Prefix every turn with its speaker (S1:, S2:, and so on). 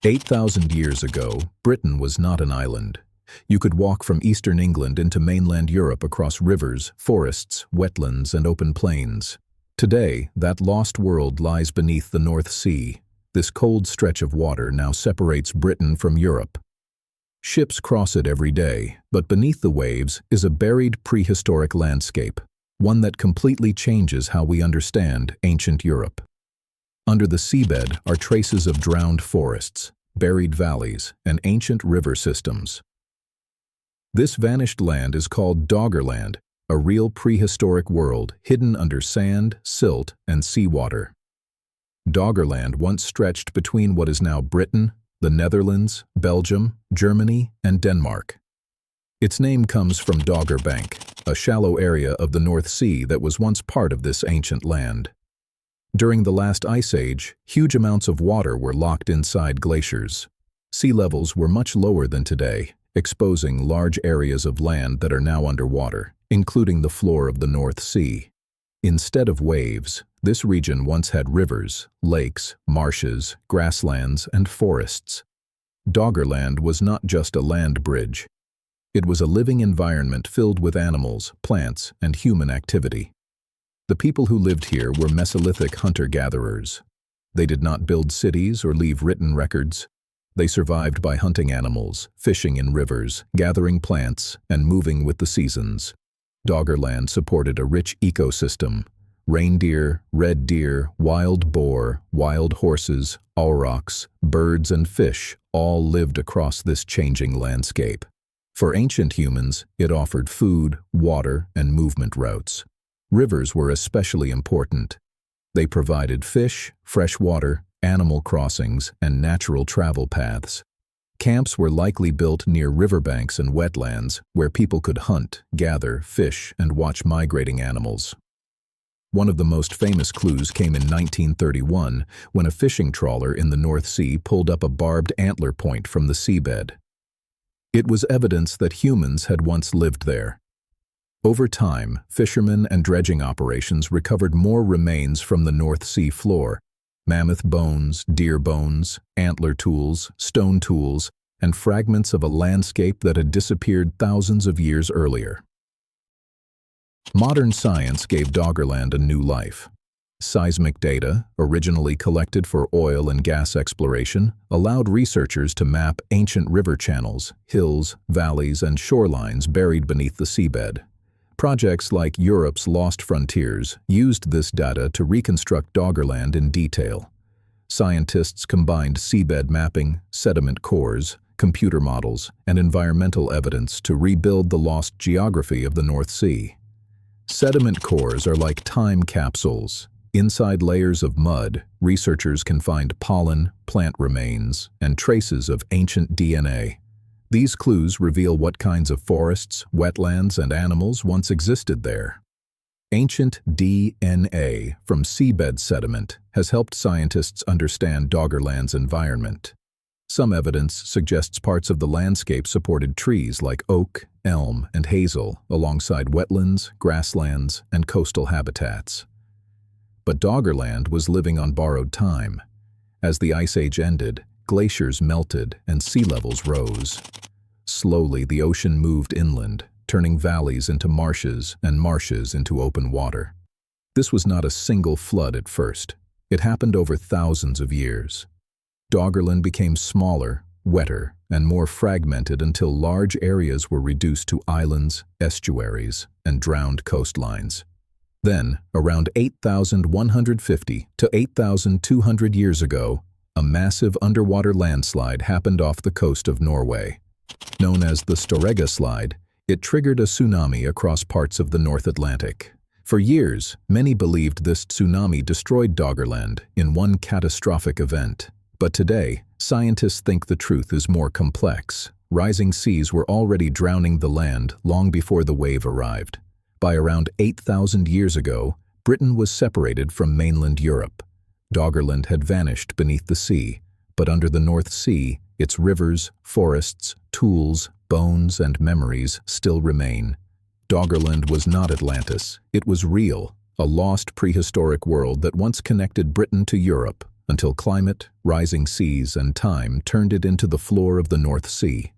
S1: 8,000 years ago, Britain was not an island. You could walk from eastern England into mainland Europe across rivers, forests, wetlands, and open plains. Today, that lost world lies beneath the North Sea. This cold stretch of water now separates Britain from Europe. Ships cross it every day, but beneath the waves is a buried prehistoric landscape, one that completely changes how we understand ancient Europe. Under the seabed are traces of drowned forests, buried valleys, and ancient river systems. This vanished land is called Doggerland, a real prehistoric world hidden under sand, silt, and seawater. Doggerland once stretched between what is now Britain, the Netherlands, Belgium, Germany, and Denmark. Its name comes from Dogger Bank, a shallow area of the North Sea that was once part of this ancient land. During the last ice age, huge amounts of water were locked inside glaciers. Sea levels were much lower than today, exposing large areas of land that are now underwater, including the floor of the North Sea. Instead of waves, this region once had rivers, lakes, marshes, grasslands, and forests. Doggerland was not just a land bridge. It was a living environment filled with animals, plants, and human activity. The people who lived here were Mesolithic hunter-gatherers. They did not build cities or leave written records. They survived by hunting animals, fishing in rivers, gathering plants, and moving with the seasons. Doggerland supported a rich ecosystem. Reindeer, red deer, wild boar, wild horses, aurochs, birds, and fish all lived across this changing landscape. For ancient humans, it offered food, water, and movement routes. Rivers were especially important. They provided fish, fresh water, animal crossings, and natural travel paths. Camps were likely built near riverbanks and wetlands where people could hunt, gather, fish, and watch migrating animals. One of the most famous clues came in 1931 when a fishing trawler in the North Sea pulled up a barbed antler point from the seabed. It was evidence that humans had once lived there. Over time, fishermen and dredging operations recovered more remains from the North Sea floor: mammoth bones, deer bones, antler tools, stone tools, and fragments of a landscape that had disappeared thousands of years earlier. Modern science gave Doggerland a new life. Seismic data, originally collected for oil and gas exploration, allowed researchers to map ancient river channels, hills, valleys, and shorelines buried beneath the seabed. Projects like Europe's Lost Frontiers used this data to reconstruct Doggerland in detail. Scientists combined seabed mapping, sediment cores, computer models, and environmental evidence to rebuild the lost geography of the North Sea. Sediment cores are like time capsules. Inside layers of mud, researchers can find pollen, plant remains, and traces of ancient DNA. These clues reveal what kinds of forests, wetlands, and animals once existed there. Ancient DNA from seabed sediment has helped scientists understand Doggerland's environment. Some evidence suggests parts of the landscape supported trees like oak, elm, and hazel alongside wetlands, grasslands, and coastal habitats. But Doggerland was living on borrowed time. As the Ice Age ended, glaciers melted and sea levels rose. Slowly, the ocean moved inland, turning valleys into marshes and marshes into open water. This was not a single flood at first. It happened over thousands of years. Doggerland became smaller, wetter, and more fragmented until large areas were reduced to islands, estuaries, and drowned coastlines. Then, around 8,150 to 8,200 years ago, a massive underwater landslide happened off the coast of Norway. Known as the Storegga Slide, it triggered a tsunami across parts of the North Atlantic. For years, many believed this tsunami destroyed Doggerland in one catastrophic event. But today, scientists think the truth is more complex. Rising seas were already drowning the land long before the wave arrived. By around 8,000 years ago, Britain was separated from mainland Europe. Doggerland had vanished beneath the sea, but under the North Sea, its rivers, forests, tools, bones, and memories still remain. Doggerland was not Atlantis. It was real, a lost prehistoric world that once connected Britain to Europe, until climate, rising seas, and time turned it into the floor of the North Sea.